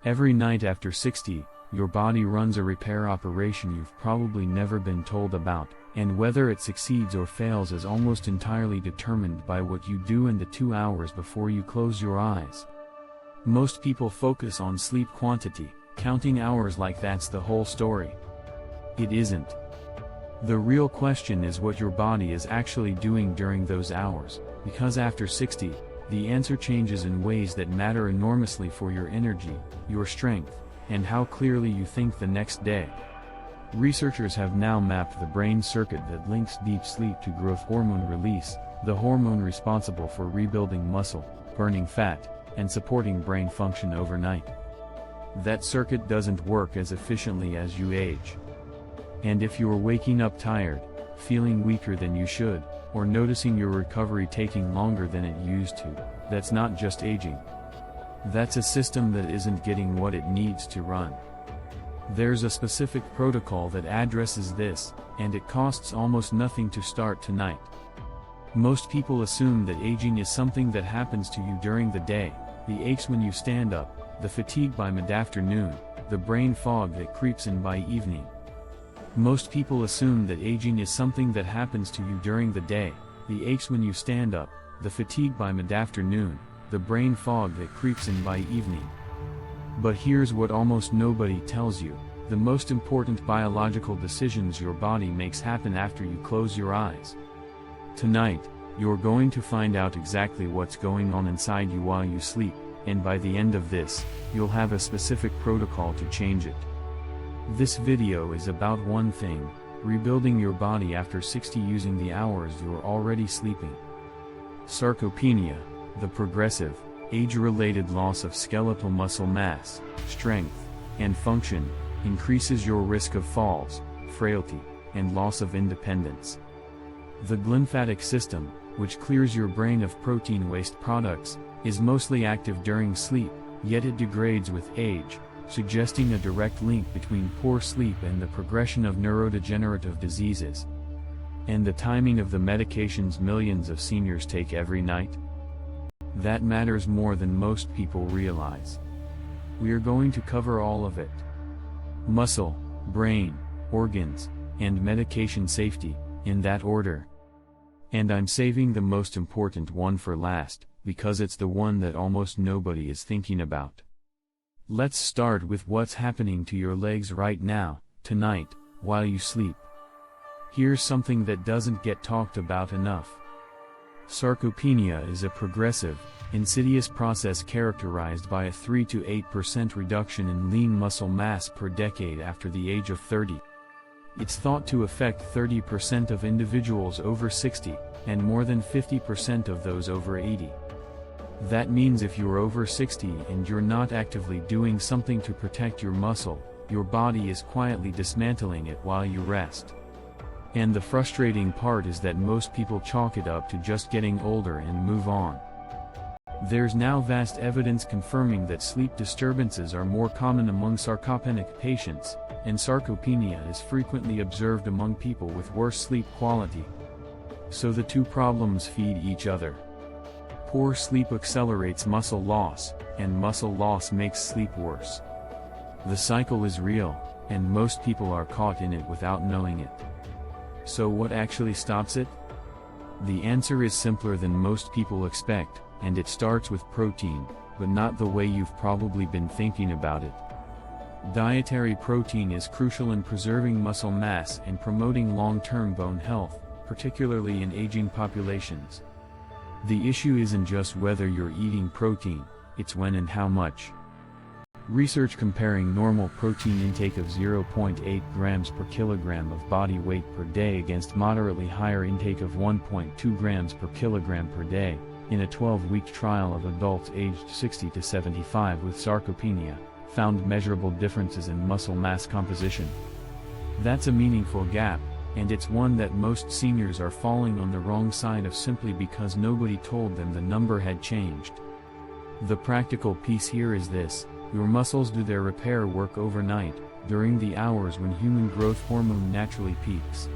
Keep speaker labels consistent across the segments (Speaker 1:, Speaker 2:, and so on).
Speaker 1: Every night after 60, your body runs a repair operation you've probably never been told about, and whether it succeeds or fails is almost entirely determined by what you do in the 2 hours before you close your eyes. Most people focus on sleep quantity, counting hours like that's the whole story. It isn't. The real question is what your body is actually doing during those hours, because after 60, the answer changes in ways that matter enormously for your energy, your strength, and how clearly you think the next day. Researchers have now mapped the brain circuit that links deep sleep to growth hormone release, the hormone responsible for rebuilding muscle, burning fat, and supporting brain function overnight. That circuit doesn't work as efficiently as you age. And if you're waking up tired, feeling weaker than you should, or noticing your recovery taking longer than it used to, that's not just aging. That's a system that isn't getting what it needs to run. There's a specific protocol that addresses this, and it costs almost nothing to start tonight. Most people assume that aging is something that happens to you during the day, the aches when you stand up, the fatigue by mid-afternoon, the brain fog that creeps in by evening. Most people assume that aging is something that happens to you during the day, the aches when you stand up, the fatigue by mid-afternoon, the brain fog that creeps in by evening. But here's what almost nobody tells you: the most important biological decisions your body makes happen after you close your eyes. Tonight, you're going to find out exactly what's going on inside you while you sleep, and by the end of this, you'll have a specific protocol to change it. This video is about one thing: rebuilding your body after 60 using the hours you're already sleeping. Sarcopenia, the progressive, age-related loss of skeletal muscle mass, strength, and function, increases your risk of falls, frailty, and loss of independence. The glymphatic system, which clears your brain of protein waste products, is mostly active during sleep, yet it degrades with age, suggesting a direct link between poor sleep and the progression of neurodegenerative diseases. And the timing of the medications millions of seniors take every night? That matters more than most people realize. We're going to cover all of it. Muscle, brain, organs, and medication safety, in that order. And I'm saving the most important one for last, because it's the one that almost nobody is thinking about. Let's start with what's happening to your legs right now, tonight, while you sleep. Here's something that doesn't get talked about enough. Sarcopenia is a progressive, insidious process characterized by a 3 to 8% reduction in lean muscle mass per decade after the age of 30. It's thought to affect 30% of individuals over 60, and more than 50% of those over 80. That means if you're over 60 and you're not actively doing something to protect your muscle, your body is quietly dismantling it while you rest. And the frustrating part is that most people chalk it up to just getting older and move on. There's now vast evidence confirming that sleep disturbances are more common among sarcopenic patients, and sarcopenia is frequently observed among people with worse sleep quality. So the two problems feed each other. Poor sleep accelerates muscle loss, and muscle loss makes sleep worse. The cycle is real, and most people are caught in it without knowing it. So what actually stops it? The answer is simpler than most people expect, and it starts with protein, but not the way you've probably been thinking about it. Dietary protein is crucial in preserving muscle mass and promoting long-term bone health, particularly in aging populations. The issue isn't just whether you're eating protein, it's when and how much. Research comparing normal protein intake of 0.8 grams per kilogram of body weight per day against moderately higher intake of 1.2 grams per kilogram per day, in a 12-week trial of adults aged 60 to 75 with sarcopenia, found measurable differences in muscle mass composition. That's a meaningful gap, and it's one that most seniors are falling on the wrong side of simply because nobody told them the number had changed. The practical piece here is this: your muscles do their repair work overnight, during the hours when human growth hormone naturally peaks.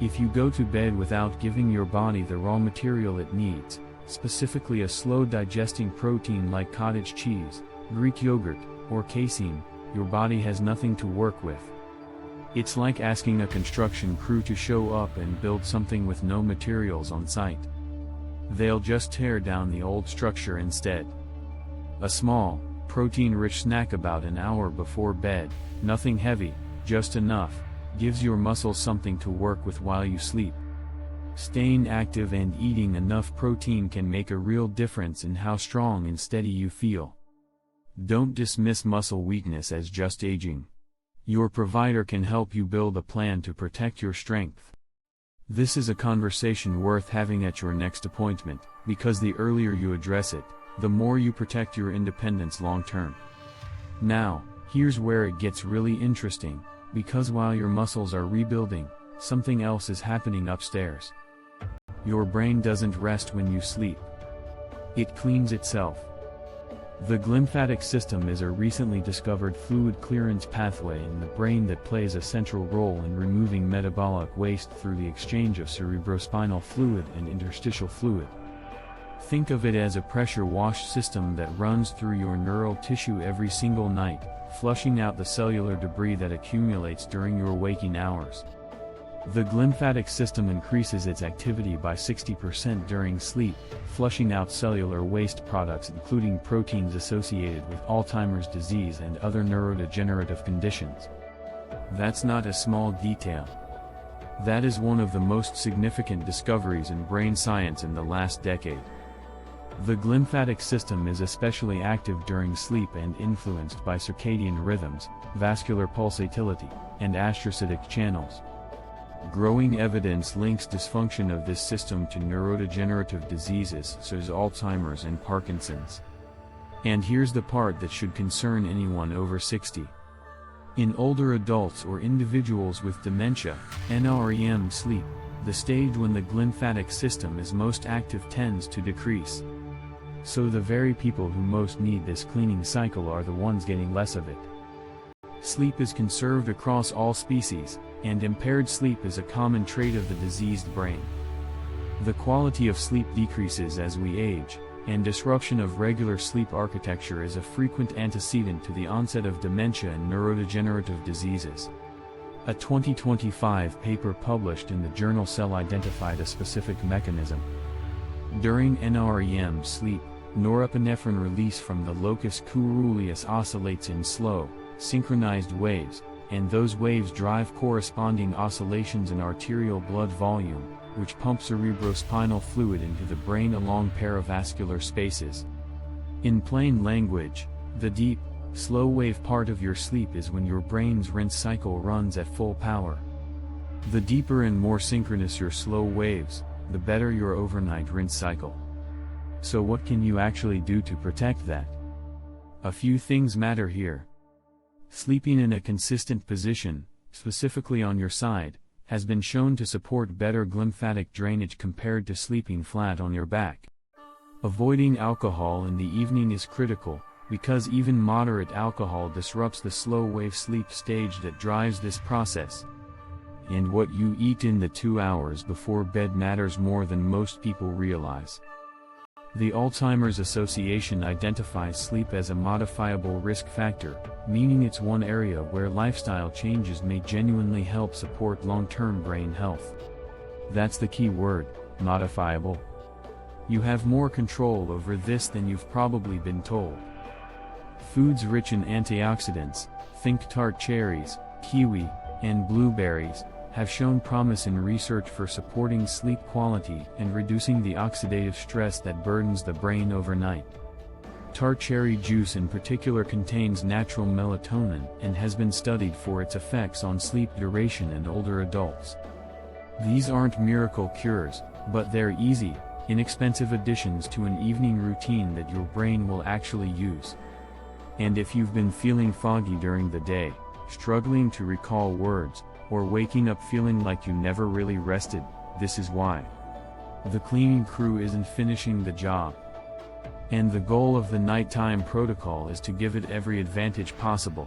Speaker 1: If you go to bed without giving your body the raw material it needs, specifically a slow-digesting protein like cottage cheese, Greek yogurt, or casein, your body has nothing to work with. It's like asking a construction crew to show up and build something with no materials on site. They'll just tear down the old structure instead. A small, protein-rich snack about an hour before bed, nothing heavy, just enough, gives your muscles something to work with while you sleep. Staying active and eating enough protein can make a real difference in how strong and steady you feel. Don't dismiss muscle weakness as just aging. Your provider can help you build a plan to protect your strength. This is a conversation worth having at your next appointment, because the earlier you address it, the more you protect your independence long term. Now, here's where it gets really interesting, because while your muscles are rebuilding, something else is happening upstairs. Your brain doesn't rest when you sleep. It cleans itself. The glymphatic system is a recently discovered fluid clearance pathway in the brain that plays a central role in removing metabolic waste through the exchange of cerebrospinal fluid and interstitial fluid. Think of it as a pressure wash system that runs through your neural tissue every single night, flushing out the cellular debris that accumulates during your waking hours. The glymphatic system increases its activity by 60% during sleep, flushing out cellular waste products including proteins associated with Alzheimer's disease and other neurodegenerative conditions. That's not a small detail. That is one of the most significant discoveries in brain science in the last decade. The glymphatic system is especially active during sleep and influenced by circadian rhythms, vascular pulsatility, and astrocytic channels. Growing evidence links dysfunction of this system to neurodegenerative diseases such as Alzheimer's and Parkinson's. And here's the part that should concern anyone over 60. In older adults or individuals with dementia, NREM sleep, the stage when the glymphatic system is most active tends to decrease. So the very people who most need this cleaning cycle are the ones getting less of it. Sleep is conserved across all species, and impaired sleep is a common trait of the diseased brain. The quality of sleep decreases as we age, and disruption of regular sleep architecture is a frequent antecedent to the onset of dementia and neurodegenerative diseases. A 2025 paper published in the journal Cell identified a specific mechanism. During NREM sleep, norepinephrine release from the locus coeruleus oscillates in slow, synchronized waves, and those waves drive corresponding oscillations in arterial blood volume, which pumps cerebrospinal fluid into the brain along paravascular spaces. In plain language, the deep, slow-wave part of your sleep is when your brain's rinse cycle runs at full power. The deeper and more synchronous your slow waves, the better your overnight rinse cycle. So what can you actually do to protect that? A few things matter here. Sleeping in a consistent position, specifically on your side, has been shown to support better glymphatic drainage compared to sleeping flat on your back. Avoiding alcohol in the evening is critical, because even moderate alcohol disrupts the slow-wave sleep stage that drives this process. And what you eat in the 2 hours before bed matters more than most people realize. The Alzheimer's Association identifies sleep as a modifiable risk factor, meaning it's one area where lifestyle changes may genuinely help support long-term brain health. That's the key word, modifiable. You have more control over this than you've probably been told. Foods rich in antioxidants, think tart cherries, kiwi, and blueberries, have shown promise in research for supporting sleep quality and reducing the oxidative stress that burdens the brain overnight. Tart cherry juice in particular contains natural melatonin and has been studied for its effects on sleep duration in older adults. These aren't miracle cures, but they're easy, inexpensive additions to an evening routine that your brain will actually use. And if you've been feeling foggy during the day, struggling to recall words, or waking up feeling like you never really rested, this is why. The cleaning crew isn't finishing the job. And the goal of the nighttime protocol is to give it every advantage possible.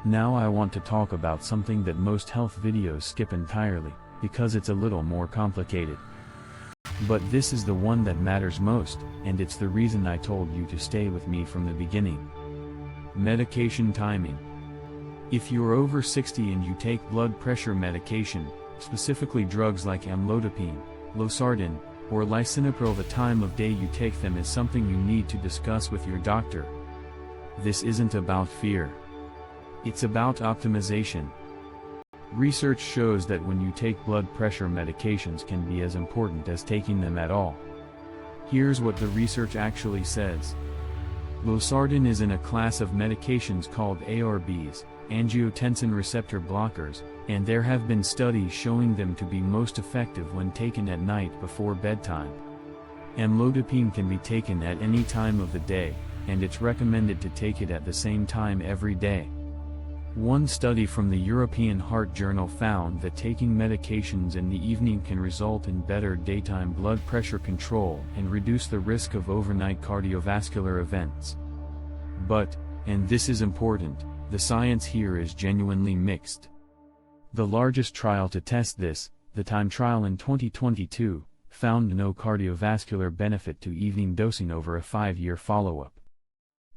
Speaker 1: Now I want to talk about something that most health videos skip entirely, because it's a little more complicated. But this is the one that matters most, and it's the reason I told you to stay with me from the beginning. Medication timing. If you're over 60 and you take blood pressure medication, specifically drugs like amlodipine, losartan, or lisinopril, the time of day you take them is something you need to discuss with your doctor. This isn't about fear. It's about optimization. Research shows that when you take blood pressure medications can be as important as taking them at all. Here's what the research actually says. Losartan is in a class of medications called ARBs, angiotensin receptor blockers, and there have been studies showing them to be most effective when taken at night before bedtime. Amlodipine can be taken at any time of the day, and it's recommended to take it at the same time every day. One study from the European Heart Journal found that taking medications in the evening can result in better daytime blood pressure control and reduce the risk of overnight cardiovascular events. But, and this is important, the science here is genuinely mixed. The largest trial to test this, the TIME trial in 2022, found no cardiovascular benefit to evening dosing over a 5-year follow-up.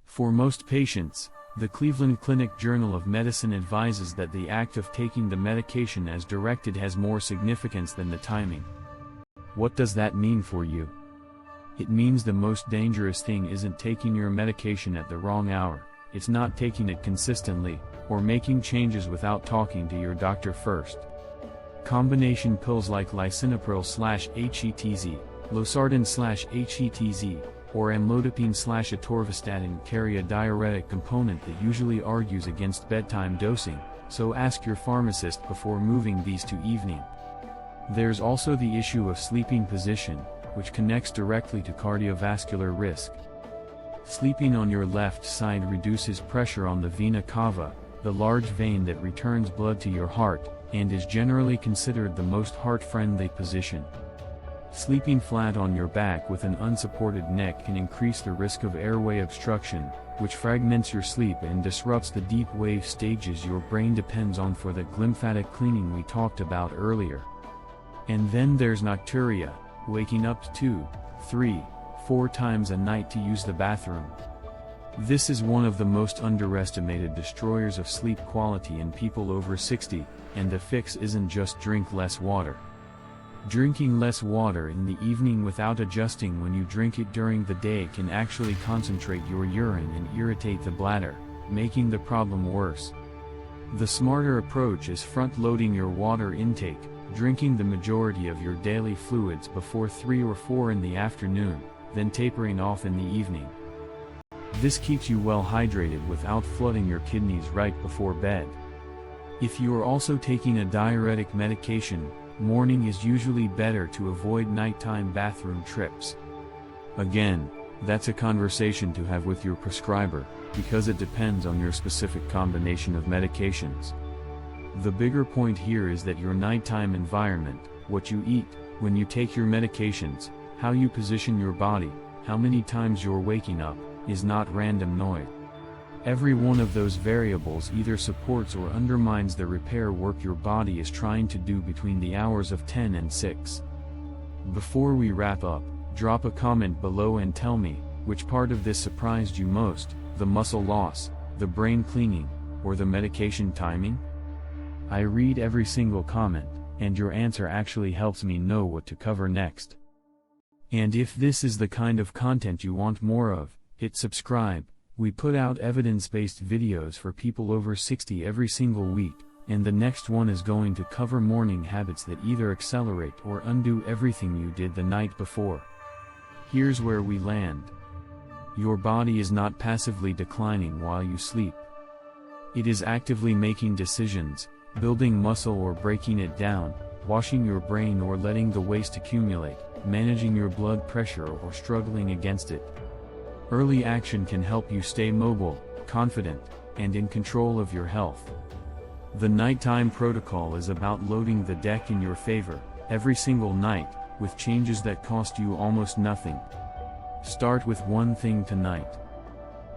Speaker 1: For most patients, the Cleveland Clinic Journal of Medicine advises that the act of taking the medication as directed has more significance than the timing. What does that mean for you? It means the most dangerous thing isn't taking your medication at the wrong hour, it's not taking it consistently, or making changes without talking to your doctor first. Combination pills like lisinopril/HETZ, losartan/HETZ, or amlodipine/atorvastatin carry a diuretic component that usually argues against bedtime dosing, so ask your pharmacist before moving these to evening. There's also the issue of sleeping position, which connects directly to cardiovascular risk. Sleeping on your left side reduces pressure on the vena cava, the large vein that returns blood to your heart, and is generally considered the most heart-friendly position. Sleeping flat on your back with an unsupported neck can increase the risk of airway obstruction, which fragments your sleep and disrupts the deep wave stages your brain depends on for the glymphatic cleaning we talked about earlier. And then there's nocturia, waking up 2, 3, 4 times a night to use the bathroom. This is one of the most underestimated destroyers of sleep quality in people over 60, and the fix isn't just drink less water. Drinking less water in the evening without adjusting when you drink it during the day can actually concentrate your urine and irritate the bladder, making the problem worse. The smarter approach is front-loading your water intake, drinking the majority of your daily fluids before 3 or 4 in the afternoon, then tapering off in the evening. This keeps you well hydrated without flooding your kidneys right before bed. If you are also taking a diuretic medication, morning is usually better to avoid nighttime bathroom trips. Again, that's a conversation to have with your prescriber, because it depends on your specific combination of medications. The bigger point here is that your nighttime environment, what you eat, when you take your medications, how you position your body, how many times you're waking up, is not random noise. Every one of those variables either supports or undermines the repair work your body is trying to do between the hours of 10 and 6. Before we wrap up, drop a comment below and tell me, which part of this surprised you most, the muscle loss, the brain cleaning, or the medication timing? I read every single comment, and your answer actually helps me know what to cover next. And if this is the kind of content you want more of, hit subscribe. We put out evidence-based videos for people over 60 every single week, and the next one is going to cover morning habits that either accelerate or undo everything you did the night before. Here's where we land. Your body is not passively declining while you sleep. It is actively making decisions, building muscle or breaking it down, washing your brain or letting the waste accumulate, managing your blood pressure or struggling against it. Early action can help you stay mobile, confident, and in control of your health. The nighttime protocol is about loading the deck in your favor, every single night, with changes that cost you almost nothing. Start with one thing tonight.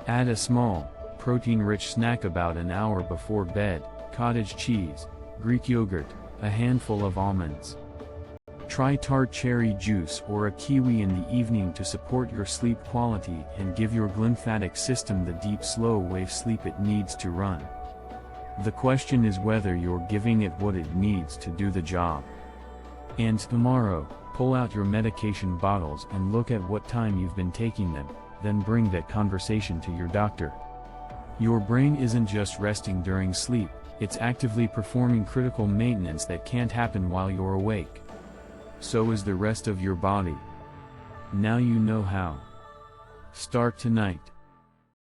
Speaker 1: Add a small, protein-rich snack about an hour before bed, cottage cheese, Greek yogurt, a handful of almonds. Try tart cherry juice or a kiwi in the evening to support your sleep quality and give your glymphatic system the deep slow wave sleep it needs to run. The question is whether you're giving it what it needs to do the job. And tomorrow, pull out your medication bottles and look at what time you've been taking them, then bring that conversation to your doctor. Your brain isn't just resting during sleep, it's actively performing critical maintenance that can't happen while you're awake. So is the rest of your body. Now you know how. Start tonight.